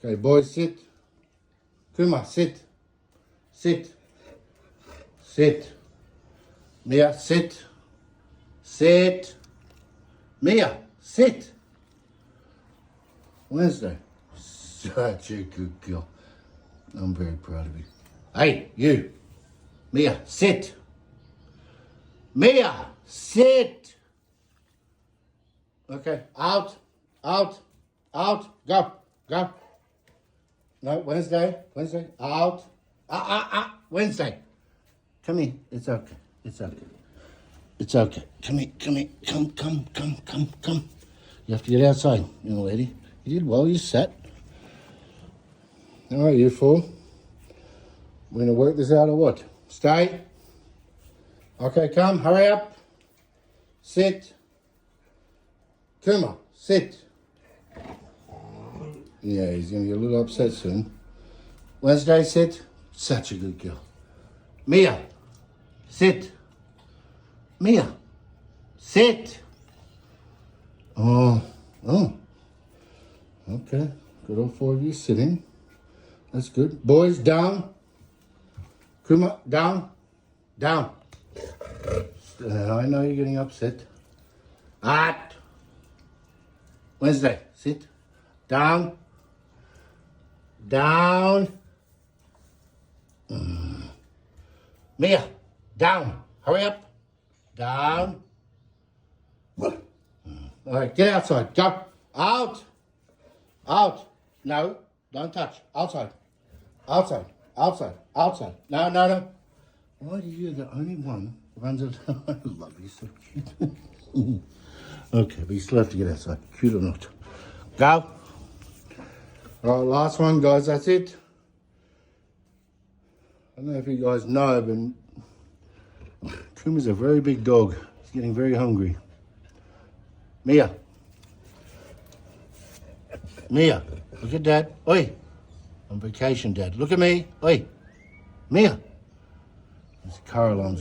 Okay, boys, sit. Kuma, sit. Sit. Sit. Mia, sit. Sit. Mia, sit. Wednesday. Such a good girl. I'm very proud of you. Hey, you. Mia, sit. Mia, sit. Okay, out, out, out. Go, go. No, Wednesday, out. Wednesday. Come here. It's okay. It's okay. It's okay. Come here, come here. Come. You have to get outside, young lady. You did well, you sat. All right, you fool. We're going to work this out or what? Stay. Okay, come, hurry up. Sit. Kuma, sit. Yeah, he's going to get a little upset soon. Wednesday, sit. Such a good girl. Mia, sit. Mia, sit. Oh. Okay, good all four of you sitting. That's good. Boys, down. Kuma, down. Down. I know you're getting upset. At. Wednesday, sit. Down. Down. Mia, down. Hurry up. Down. All right, get outside. Go. Out. Out. No, don't touch. Outside. Outside. Outside. Outside. No. Why are you the only one who runs it? I love you, so cute. Okay, but you still have to get outside. Cute or not. Go. All right, last one, guys. That's it. I don't know if you guys know, but Kuma's a very big dog. He's getting very hungry. Mia. Mia, look at Dad. Oi. On vacation, Dad. Look at me. Oi. Mia. There's a car alarm.